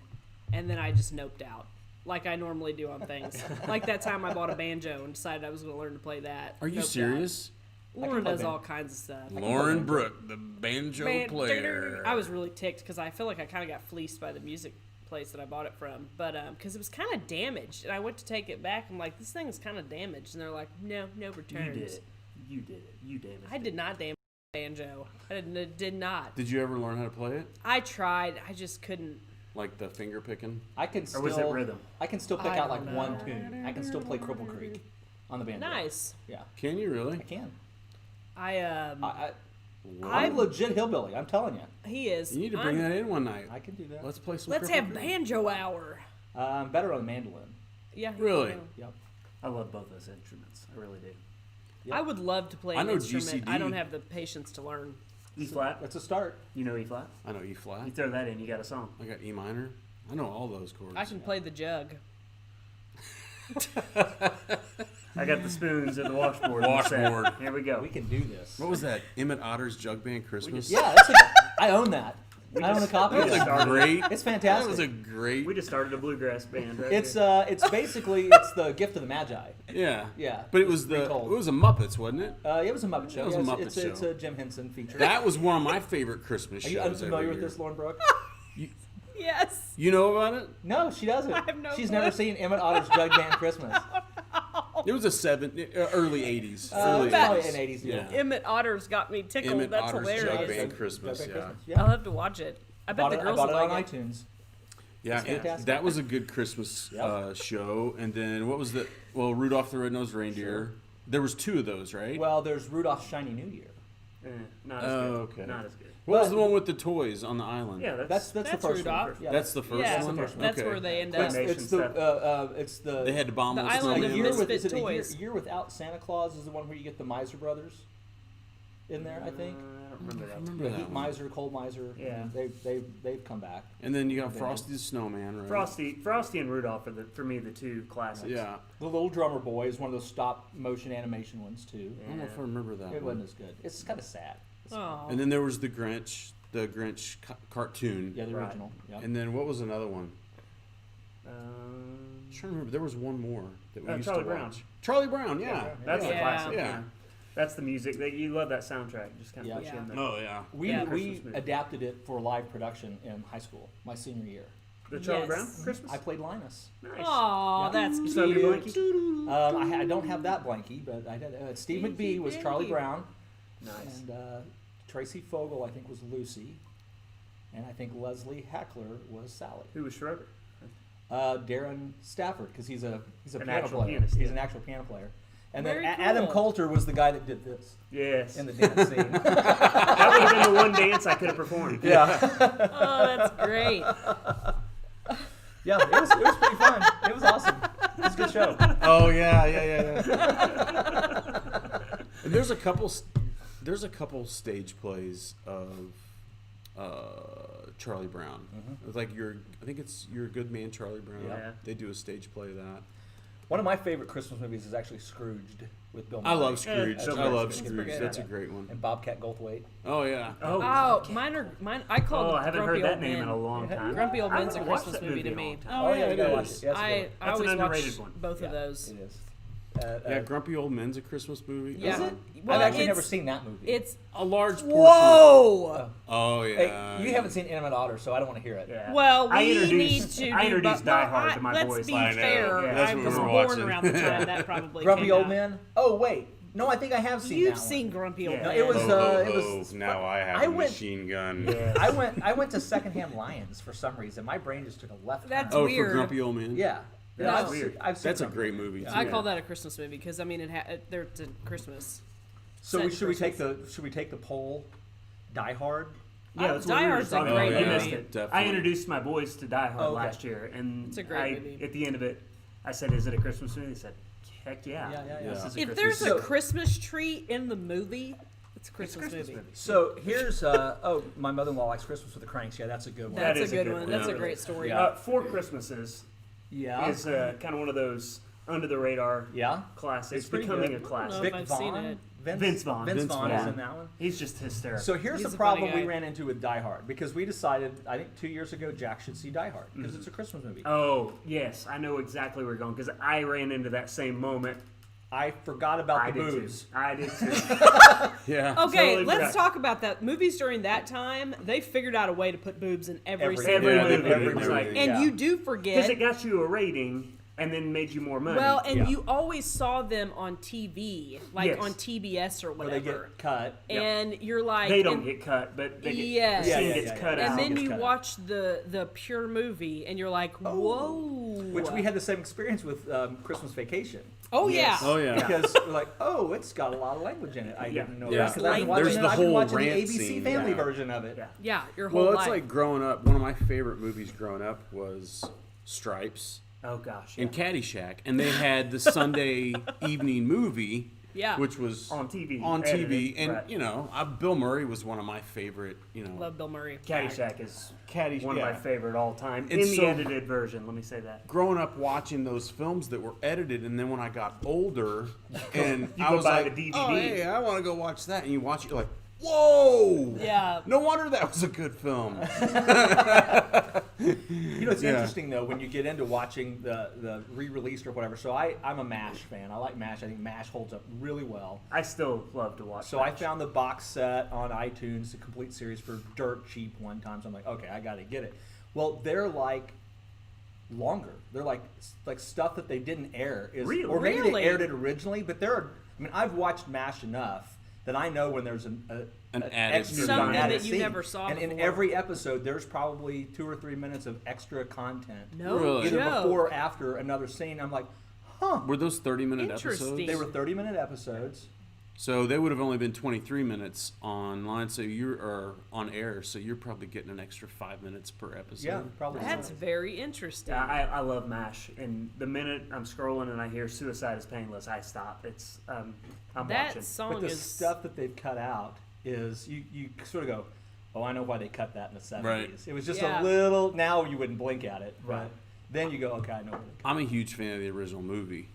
and then I just noped out, like I normally do on things. Like that time I bought a banjo and decided I was going to learn to play that. Are you Noped out. serious? Lauren play does all banjo. kinds of stuff. Lauren Brooke, the banjo player. I was really ticked because I feel like I kind of got fleeced by the music place that I bought it from, but because it was kind of damaged, and I went to take it back. I'm like, this thing is kind of damaged, and they're like, no returns. you did it. You did it. You damaged I did not damage the banjo. I did not. Did you ever learn how to play it? I tried. I just couldn't. Like the finger picking? I can Or still. was it rhythm? I can still pick I out like don't one know. tune. I can still play Cripple Creek on the banjo. Nice. Yeah, Can you really? I can. I'm I'm legit hillbilly. I'm telling you, he is. You need to bring I'm- that in one night. I can do that. Let's play some. Let's Cripple have Creek. banjo hour. I'm better on the mandolin. Yeah. Really? you know. Yep. I love both those instruments. I really do. Yep. I would love to play I an know instrument. I GCD. don't have the patience to learn. E flat. That's a start. You know E flat. I know E flat. You throw that in, you got a song. I got E minor. I know all those chords. I can play the jug. I got the spoons and the washboard. and the set. Washboard. Here we go. We can do this. What was that? Emmett Otter's Jug Band Christmas? Yeah, I own that. I own a copy That of was that. a great. It's That fantastic. was a great. We just started a bluegrass band. Right It's here. basically it's the gift of the Magi. Yeah. Yeah. But it was the. Retold. It was a Muppets, wasn't it? It was a Muppet show. It was a Yeah, Muppet it's show. a Jim Henson feature. That was one of my favorite Christmas Are shows. you unfamiliar every with year. this, Lauren Brooke? Yes. You know about it? No, she doesn't. I have no She's clue. never seen Emmett Otter's Jug Band Christmas. It was early '80s. It's Early probably 80s. an 80s deal. Yeah. Emmett Otter's got me tickled. Emmett That's Otter's hilarious. Jug Band Jug Christmas. Band Yeah. Christmas. I'll Yeah. have to watch it. I bet the I girls bought will it on like it. iTunes. Yeah, It's fantastic. that was a good Christmas Yep. show. And then what was the? Well, Rudolph the Red-Nosed Reindeer. Sure. There was two of those, right? Well, there's Rudolph's Shiny New Year. Not as Oh, good. okay. Not as good. What was the one with the toys on the island? Yeah, That's the That's first Rudolph. one. Yeah, That's the first Yeah, one. that's Okay. where they end It's, up. Claymation it's the it's the They had to bomb The those Island a of snowmen. year with Misfit is it Toys. a year without Santa Claus is the one where you get the Miser brothers in there. I think. I don't remember that. I one. remember The that Heat one. Miser, Cold Miser. Yeah. They've come back. And then you got Frosty the Snowman, right? Frosty and Rudolph are for me the two classics. Yeah. The Little Drummer Boy is one of those stop motion animation ones too. I don't know if I remember that It one. wasn't as good. It's kind of sad. Oh. And then there was the Grinch cartoon. Yeah, the Right. original. Yeah. And then what was another one? I'm trying to remember. There was one more that we used Charlie to Brown. watch. Charlie Brown, yeah. That's Yeah. a classic. Yeah. That's the music that you love. That soundtrack just kind of Yeah. puts you in there. Oh yeah. We Yeah. we Christmas movie. adapted it for live production in high school, my senior year. The Charlie Yes. Brown Christmas. I played Linus. Nice. Aw, Yeah. that's You cute. still have your blankie? I don't have that blankie, but I did. Steve McBee was Charlie Brown, Nice. and Tracy Fogel I think was Lucy, and I think Leslie Hackler was Sally. Who was Schroeder? Darren Stafford, because he's a An piano actual player. pianist, He's yeah. an actual piano player. And then Very Adam cool. Coulter was the guy that did this Yes. in the dance scene. That would have been the one dance I could have performed. Yeah, Oh, that's great. yeah, it was pretty fun. It was awesome. It was a good show. Oh yeah. And there's a couple stage plays of Charlie Brown. It's like I think it's You're a Good Man, Charlie Brown. Yeah. They do a stage play of that. One of my favorite Christmas movies is actually Scrooged with Bill Murray. I love Scrooge. That's I love pretty Scrooge. good. That's a great one. And Bobcat Goldthwait. Oh yeah. Oh, mine. I call Oh, it I haven't Grumpy heard that Old name Man. in a long time. Grumpy Old I Men's a haven't watched Christmas that movie to in a me. long time. Oh, yeah, you gotta watch is. it. Yeah, it's a good I one. That's an always underrated watch one. both Yeah, of those. It is. Yeah, Grumpy Old Men's a Christmas movie. Yeah. Is it? Well, I've actually it's- never seen that movie. It's A large portion. whoa. Oh Hey, yeah. you haven't seen Intimate Otter, so I don't want to hear it. Yeah. Well, I we need introduced- to. I do introduced bo- Die well, Hard to my let's boys. be I know. fair. Yeah, that's I what was we were born watching. around the time that probably Grumpy came Old out. Man? Oh, wait. No, I think I have seen You've that seen one. Grumpy Old Yeah. No, Man. it was, Oh, it was. now I have I a went- machine gun. Yes. I went to Secondhand Lions for some reason. My brain just took a left That's turn. Oh, weird. for Grumpy Old Man. Yeah. That's I've weird. Seen, I've seen That's a Grumpy great Old Man. movie. Yeah. too. I call that a Christmas movie because I mean they're to Christmas. So Set in should we Christmas. take the poll? Die Hard. Yeah, that's what Die we were Hard's just a talking great about. You movie. missed it. Definitely. I introduced my boys to Die Hard Oh, okay. last year, and It's a great movie. At the end of it, I said, "Is it a Christmas movie?" They said, "Heck yeah." Yeah. This is a If Christmas there's movie. a Christmas tree in the movie, it's a Christmas, Christmas movie. movie. So here's my mother-in-law likes Christmas with the Cranks. Yeah, that's a good one. That That's is a a good good one. one. That's a Yeah. great story. Yeah. Four Christmases Yeah. is kind of one of those under the radar Yeah. classics. It's pretty becoming good. a I don't classic. know Vic if I've Vaughn. seen it. Vince Vaughn. Vince Vince Vaughn is Vaughn. in that one. He's just hysterical. So here's He's the a funny problem we guy. ran into with Die Hard because we decided I think 2 years ago Jack should see Die Hard because it's a Christmas movie. oh yes, I know exactly where you're going because I ran into that same moment. I forgot about I the did boobs. too. I did too. Yeah. Okay, Totally let's forgot. talk about that. Movies during that time, they figured out a way to put boobs in every single Every Yeah, they movie. did. It was like, And And Yeah. you do because forget. it got you a rating and then made you more money. Well, and Yeah. you always saw them on TV, like Yes. on TBS or Where whatever. they get cut. And you're like, they don't and, get cut, but they get, Yes. the Yeah, scene yeah, gets yeah, cut yeah. out. and then gets you cut out. watch the pure movie, and you're like, whoa. Which we had the same experience with Christmas Vacation. Oh Yes. yeah. Oh yeah. Because we're like, oh, it's got a lot of language in it. I Yeah. didn't know Yeah. that because I've been There's watching the I've been whole watching the rant ABC scene, Family yeah. version of it. Yeah. Yeah, your whole Well, it's life. like growing up. One of my favorite movies growing up was Stripes Oh gosh. Yeah. and Caddyshack, and they had the Sunday evening movie, Yeah. which was On TV, On edited, TV, and right. you know, Bill Murray was one of my favorite. You know, Love Bill Murray. Caddyshack is Caddyshack. one of my favorite all time And in the so- edited version. Let me say that. growing up watching those films that were edited, and then when I got older, and You I go was buy like, the DVD. "Oh, hey, I want to go watch that," and you watch it, you're like, "Whoa!" Yeah. No wonder that was a good film. You know, it's Yeah. interesting though when you get into watching the re-released or whatever. So I'm a MASH fan. I like MASH. I think MASH holds up really well. I still love to watch. So I found the box set on iTunes, the complete series for dirt cheap one time. So I'm like, okay, I got to get it. Well, they're like longer. They're like stuff that they didn't air is, Really? or maybe Really? they aired it originally. But there are. I mean, I've watched MASH enough that I know when there's an added extra Something added that you scene. never saw And in before. every episode, there's probably 2 or 3 minutes of extra content. No Really? Either joke. before or after another scene. I'm like, huh. Were those 30-minute Interesting. episodes? They were 30-minute episodes. So they would have only been 23 minutes online. So you're on air. So you're probably getting an extra 5 minutes per episode. Yeah, probably. That's so. very interesting. Yeah, I love MASH, and the minute I'm scrolling and I hear "Suicide is Painless," I stop. It's I'm that watching. song But the is stuff that they've cut out is you sort of go, oh, I know why they cut that in the 70s. Right. It was just Yeah. a little. Now you wouldn't blink at it, Right. but then you go, okay, I know. Why they cut I'm a huge fan of the original movie.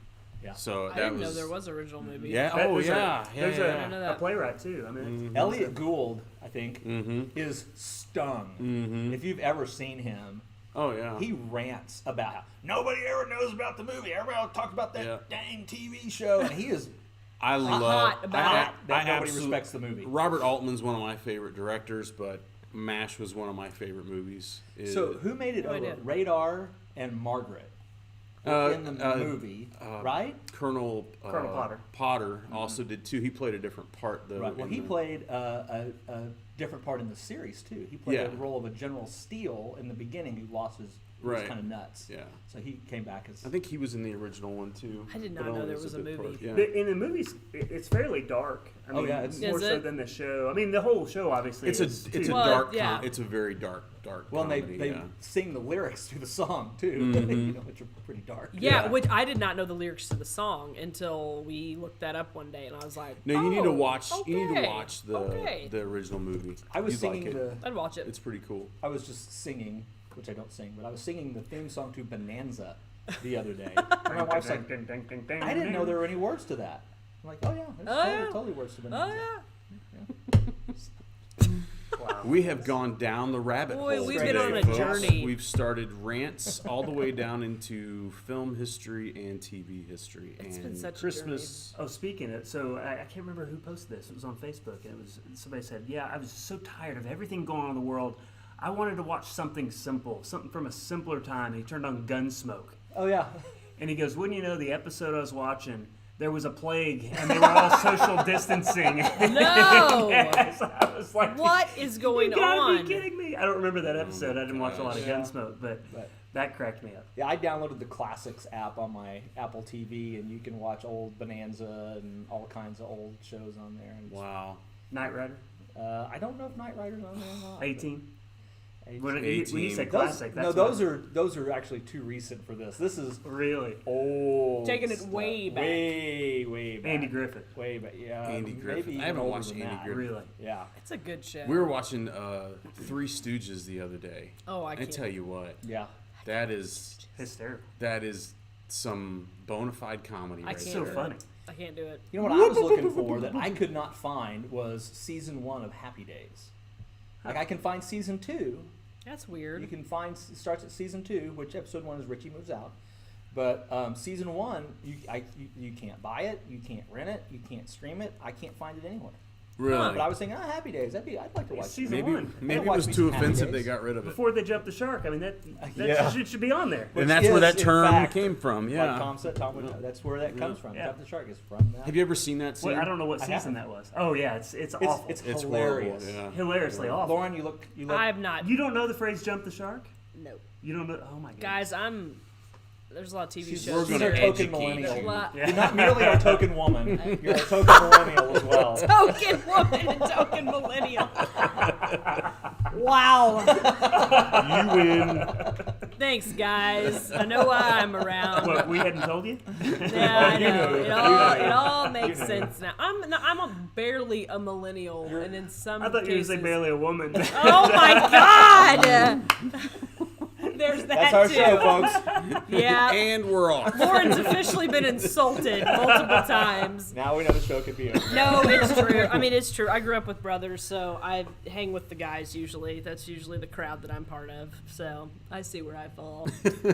Yeah. So I that didn't was know there was an original movie. Yeah. That- Oh there's yeah. There's yeah. I didn't know a that. playwright too. I mean, it. Elliot Gould, I think, Mm-hmm. is stung. Mhm. If you've ever seen him, Oh yeah. he rants about how nobody ever knows about the movie. Everybody talks about that Yeah. dang TV show, and he is I love hot about that nobody absolute- respects the movie. Robert Altman's one of my favorite directors, but MASH was one of my favorite movies. So who made it No over? idea. Radar and Margaret were in the movie, right? Colonel Potter. Potter also did too. He played a different part though. Right. Well, in he the- played a different part in the series too. He played Yeah. the role of a General Steele in the beginning who lost his. He was Right. kind of nuts. Yeah. So he came back as. I think he was in the original one too. I did but not know only there as was a bit movie. part. Yeah. But in the movies, it's fairly dark. I Oh, mean, yeah, it's- more Is so it? than the show. I mean, the whole show obviously It's a is it's a too. Well, dark yeah. it's a very dark Well, and comedy. they yeah. sing the lyrics to the song too, Mm-hmm. which are pretty dark. Yeah, which I did not know the lyrics to the song until we looked that up one day, and I was like, No, you need to "Oh, watch. You need to okay, watch the okay." the original movie. I was You'd singing like it. I'd watch it. It's pretty cool. I was just singing, which I don't sing, but I was singing the theme song to Bonanza the other day. And my wife's like, I didn't know there were any words to that. I'm like, oh yeah, there's Oh, yeah. totally words to Oh Bonanza. yeah. Wow. We have gone down the rabbit Boy, hole we've today, been on a folks. journey. We've started rants all the way down into film history and TV history It's and been such a Christmas. Oh, speaking of, so I can't remember who posted this. It was on Facebook, and it was somebody said, "Yeah, I was so tired of everything going on in the world. I wanted to watch something simple, something from a simpler time." And he turned on Gunsmoke, Oh yeah. and he goes, "Wouldn't you know, the episode I was watching, there was a plague, and they were all social distancing." No. Yes, I was like, What is going you gotta on? be kidding me! I don't remember that Oh episode. I didn't watch a lot of Yeah. Gunsmoke, but But- that cracked me up. Yeah, I downloaded the Classics app on my Apple TV, and you can watch old Bonanza and all kinds of old shows on there. And Wow. Knight Rider, I don't know if Knight Rider's on there or not. 18. but- When you 18. say Those, classic, no, that's those are actually too recent for this. This is really old. Taking it stuff. way back. Way back. Andy Griffith. Way back. Yeah. Andy Griffith. Maybe I haven't even watched older than Andy that. Griffith. Really. Yeah. It's a good show. We were watching Three Stooges the other day. Oh, I I can't. tell you what, Yeah. that is Hysterical. some bona fide comedy I right can't So there. funny. I can't do it. You know what I was looking for that I could not find was season 1 of Happy Days. Like I can find season 2. That's weird. You can find it starts at season 2, which episode 1 is Richie moves out. But season 1, you can't buy it, you can't rent it, you can't stream it. I can't find it anywhere. Really? But I was thinking, Happy Days. I'd like to watch. Season it. maybe one. maybe it watch was me too some Happy offensive Days. they got rid of it. Before they jumped the shark, I mean that Yeah. should be on there. And that's where that is, in term fact, came from. Like Yeah. Tom said, that's where that comes from. Yeah. Jump the Shark is from that. Have you ever seen that scene? Well, I don't know what I season haven't. that was. Oh yeah, it's awful. It's It's hilarious. horrible. Yeah. hilariously awful. Lauren, you look. I have not. You don't know the phrase "jump the shark"? No. You don't know? Oh my god, Guys, there's a lot of TV She's, shows. she's gonna our token educate millennial. you. Lot- Yeah. You're not merely our token woman. You're a token millennial as well. Token woman and token millennial. Wow. You win. Thanks, guys. I know why I'm around. What we hadn't told you? Yeah, I you know. knew. It all makes knew. sense now. I'm barely a millennial, and in some I thought you were cases, saying barely a woman. Oh my God! There's that That's our too. show, folks. Yeah. And we're off. Lauren's officially been insulted multiple times. Now we know the show could be over. No, it's true. I mean, it's true. I grew up with brothers, so I hang with the guys usually. That's usually the crowd that I'm part of. So I see where I fall.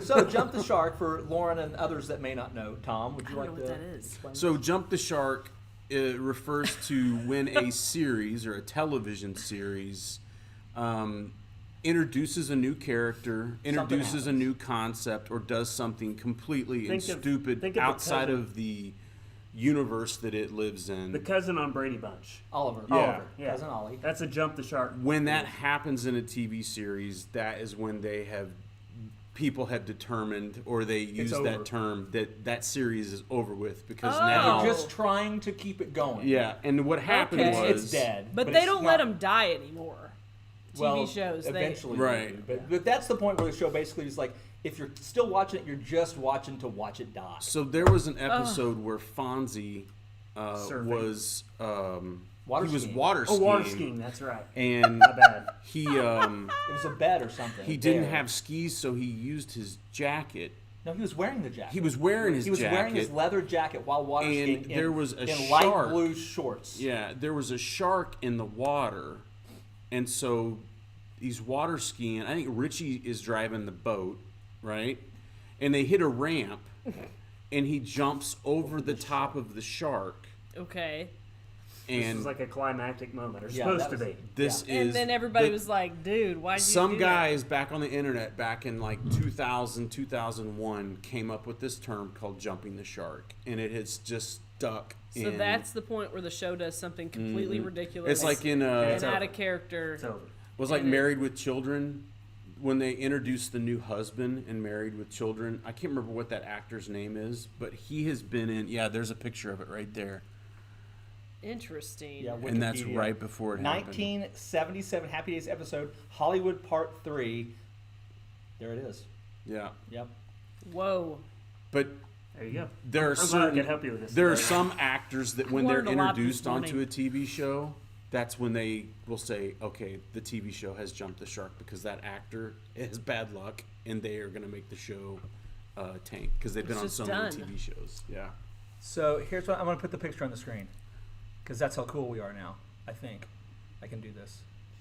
So, Jump the Shark for Lauren and others that may not know. Tom, would I you don't like know to what that is. explain? So Jump the Shark refers to when a series or a television series introduces a new character, introduces a happens. new concept, or does something completely Think of- stupid think of the outside cousin. of the universe that it lives in. The cousin on Brady Bunch. Oliver. Yeah. Oliver. Yeah. Cousin Ollie. That's a jump the shark. When that happens in a TV series, that is when people have determined, or they use over. that term, that series is over with because Oh. now. They're just trying to keep it going. Yeah, and what happened Okay. was It's dead. But they it's don't not- let them die anymore. TV well, shows. Eventually, Right. they do. But that's the point where the show basically is like, if you're still watching it, you're just watching to watch it die. So there was an episode where Fonzie Surfing. was Water he was skiing. water Oh, skiing, water skiing. That's right. and My bad. he It was a bed or something. he a didn't bear. have skis, so he used his jacket. No, he was wearing the jacket. He was wearing his He was jacket. wearing his leather jacket while water And skiing. there was a in light shark. blue shorts. Yeah, there was a shark in the water, and so he's water skiing. I think Richie is driving the boat, right? And they hit a ramp, and he jumps over the top of the shark, Okay. This And is like a climactic moment, or Yeah, supposed that to was- be. this And is then everybody the- was like, dude, why'd you some do guys back on the internet back in like 2000 2001 came up with this term called jumping the shark, and it has just stuck that? So in that's the point where the show does something completely ridiculous. it's like in and over. out of character. It's over. was like and it- Married with Children when they introduced the new husband in Married with Children. I can't remember what that actor's name is, but he has been in. Yeah, there's a picture of it right there, Interesting. Yeah, and that's Wikipedia. right before it happened. 1977 Happy Days episode, Hollywood Part 3. There it is. Yeah, Yep. Whoa. but There you go. there are I'm glad I certain could help you with this. there are today. some actors that when they're Learned a lot introduced this morning. onto a TV show, that's when they will say, okay, the TV show has jumped the shark because that actor has bad luck and they are going to make the show tank because they've been It's on just so done. many TV shows. Yeah. So here's what I'm going to put the picture on the screen because that's how cool we are now. I think I can do this.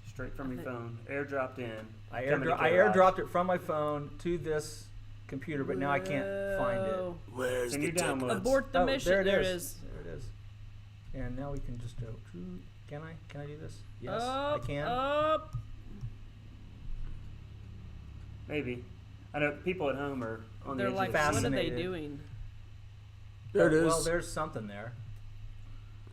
Straight from your phone, airdropped in. I coming to I KROG. airdropped it from my phone to this computer, but now I can't find it. Whoa. Where's In your downloads. Abort the Oh, mission. there it There it is. is. There it is. And now we can just go. Can I? Can I do this? Yes, Up, I can. Up. Maybe. I know people at home are on They're the edge like, of what their are seat. they Fascinated. doing? There it is. Well, there's something there.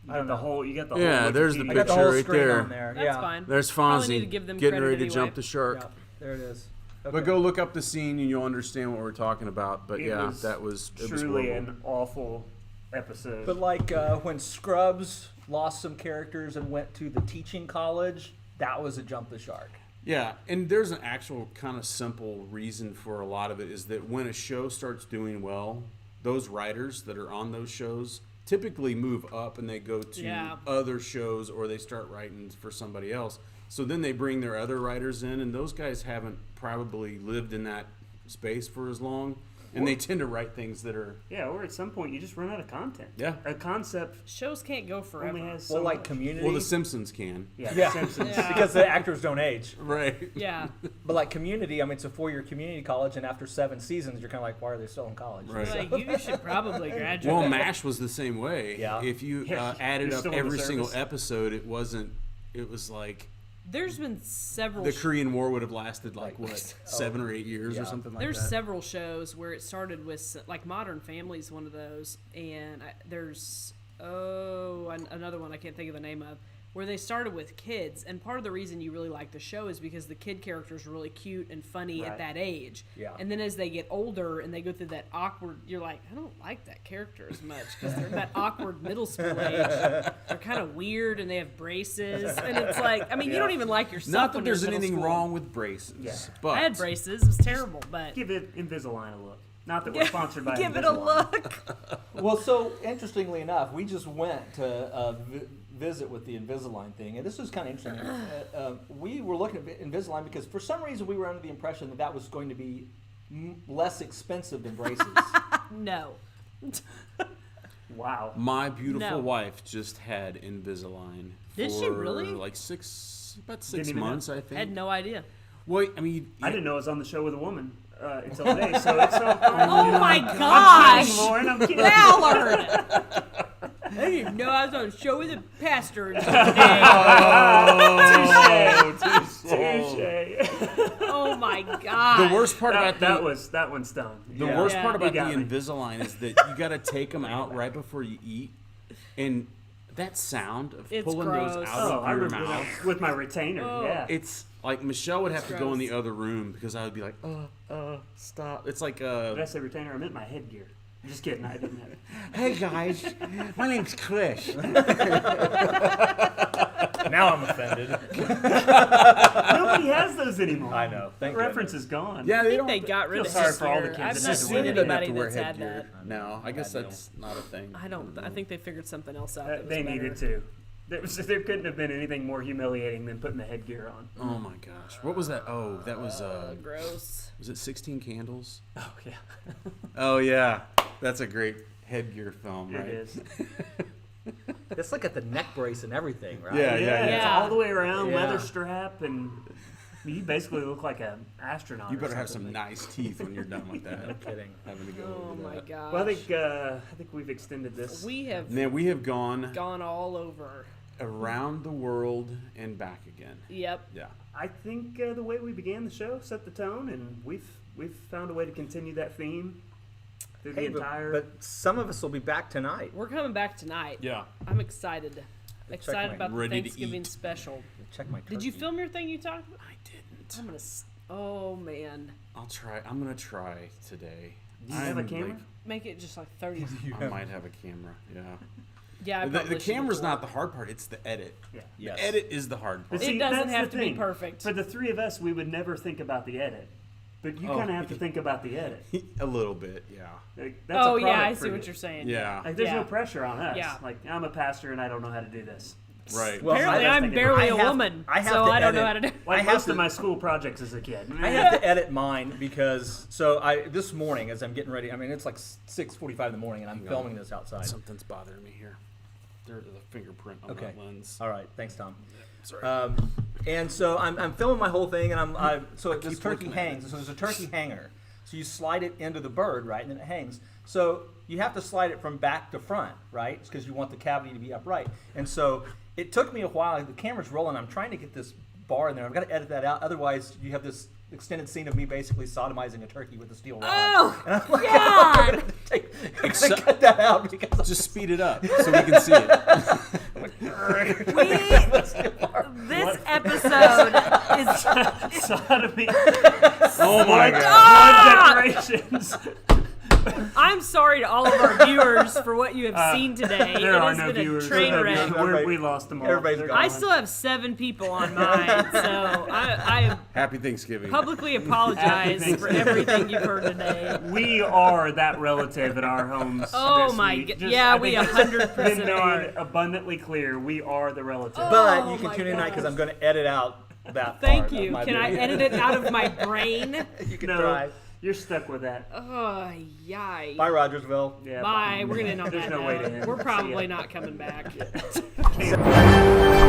You I don't got the know. whole. You got the Yeah, whole. there's the Wikipedia. I got the picture whole right screen there. on there. That's yeah. fine. There's Probably Fonzie need to give them getting credit ready to anyway. jump the shark. Yeah, there it is. But Okay. go look up the scene and you'll understand what we're talking about. But It yeah, was it was Truly horrible. an awful episode. But like when Scrubs lost some characters and went to the teaching college, that was a jump the shark. Yeah, and there's an actual kind of simple reason for a lot of it is that when a show starts doing well, those writers that are on those shows typically move up and they go to Yeah. other shows or they start writing for somebody else. So then they bring their other writers in, and those guys haven't probably lived in that space for as long, and they tend to write things that are yeah, or at some point you just run out of content. Yeah. A concept Shows can't go forever. only has so Well, like much. Community. well, The Simpsons can. Yeah. Yeah. Simpsons. Yeah. because the actors don't age. Right. Yeah. But like Community, I mean, it's a 4-year community college, and after 7 seasons, you're kind of like, why are they still in college? Right. Like, you should probably graduate. Well, MASH was the same way. Yeah. If you Yeah, added you're up still in the every single service. episode, it was like There's been several. the Korean War would have lasted like Like, what, oh, 7 or 8 years yeah. or something like There's that. several shows where it started with like Modern Family's one of those, and there's another one I can't think of the name of, where they started with kids, and part of the reason you really like the show is because the kid characters are really cute and funny Right. at that age. Yeah. And then as they get older and they go through that awkward, you're like, I don't like that character as much because they're in that awkward middle school age. They're kind of weird and they have braces, and it's like, I mean, you Yeah. don't even like yourself. Not that when you're there's in middle anything school. wrong with braces, Yeah. but I had braces. It was terrible, but Give it Invisalign a look. Not that we're sponsored by give it Invisalign. a look. Well, so interestingly enough, we just went to visit with the Invisalign thing, and this was kind of interesting. We were looking at Invisalign because for some reason we were under the impression that that was going to be less expensive than braces. No. Wow. my beautiful No. wife just had Invisalign Did for she really? like about 6 even know. months, I I think. had no idea. Well, I mean, I didn't know it was on the show with a woman until today, so it's so fun. Oh my I'm gosh! kidding, Lauren. I'm kidding. Ballard! I didn't know I was on a show with a pastor until today. Touche. Oh my god! the worst part about That one's done. the Yeah. worst Yeah. part about the You got me. Invisalign is that you got to take them out right before you eat, and that sound of It's pulling those gross. out Oh, I of your remember mouth. that with my retainer. Oh. Yeah. It's like Michelle would have to go in the gross. other room because I would be like, stop. It's like, Did I say retainer? I meant my headgear. Just kidding. I didn't have it. hey guys, my name's Chris. Now I'm offended. Nobody has those anymore. I know. Thank The reference is gone. Yeah, I they think don't. they got rid feel of sorry for all the headgear. kids I've that not have to seen wear Cecilia doesn't have anybody to wear that's had headgear. that. No, I guess I know. that's not a thing. I don't. I think they figured something else out. That was They better. needed to. There couldn't have been anything more humiliating than putting the headgear on. Oh my gosh, what was that? Oh, that was Gross. was it 16 Candles? Oh yeah, Oh yeah, that's a great headgear film, right? it is. It's like at the neck brace and everything, right? Yeah, It's yeah. all the way around, Yeah. leather strap, and You basically look like an astronaut. You or better have something. some nice teeth when you're done with that. No kidding. Having to go Oh over my that. gosh. Well, I think we've extended this. We have Man, we have gone gone all over. around the world and back again. Yep. Yeah. I think the way we began the show set the tone, and we've found a way to continue that theme through Hey, the entire. but some of us will be back tonight. We're coming back tonight. Yeah. I'm excited. Excited my- about the Ready to Thanksgiving eat. special. Check my. Did you turkey. film your thing you talked about? I didn't. I'm gonna. Oh man. I'll try. I'm gonna try today. Do you have a I'm, camera? like, Make it just like 30. I might have a camera. Yeah. Yeah. I The probably should camera's before. not the hard part. It's the edit. Yeah. Yes. The edit is the hard part. But see, It doesn't that's have the to be thing. perfect. For the three of us, we would never think about the edit. But you Oh. kind of have to think about the edit. A little bit. Yeah. Like, that's Oh a yeah, I product see for what you. you're saying. Yeah. Like, there's Yeah. no pressure on us. Yeah. Like, I'm a pastor and I don't know how to do this. Right. Well, Apparently, I was I'm thinking- barely I a have- woman, I have so to I don't know how edit. to do. Like I have most to- of my school projects as a kid. I have to edit mine because this morning as I'm getting ready. I mean, it's like 6:45 in the morning, and I'm Hang on. filming this outside. Something's bothering me here. There's a fingerprint on Okay. my lens. All right, thanks, Tom. Sorry. And so I'm filming my whole thing, and so this keep turkey looking at hangs. So there's a turkey hanger. So you slide it into the bird, right, and then it hangs. So you have to slide it from back to front, right, because you want the cavity to be upright. And so it took me a while. The camera's rolling. I'm trying to get this bar in there. I've got to edit that out. Otherwise, you have this extended scene of me basically sodomizing a turkey with a steel rod. Oh, And I'm like, God. I'm gonna cut that out because Just speed it up so we can see it. This episode is Sodomy. Oh my god. Ah! Blood decorations. I'm sorry to all of our viewers for what you have seen today. There It are has no been viewers. a train There are no wreck. viewers. We lost them all. Everybody's They're gone. I still have 7 people on mine, so I Happy Thanksgiving. publicly apologize for everything you've heard today. We are that relative in our homes. Oh this my week. god! Just- Yeah, I we think it's 100% been are. made abundantly clear. We are the relative. But Oh you can my tune in tonight because gosh. I'm going to edit out that Thank part of you. my Can I video. edit it out of my brain? You can No, try. you're stuck with that. Oh, yay. Bye, Rogersville. Yeah. Bye. We're gonna end on There's that no way to note. end. We're See probably ya. not coming back. Okay.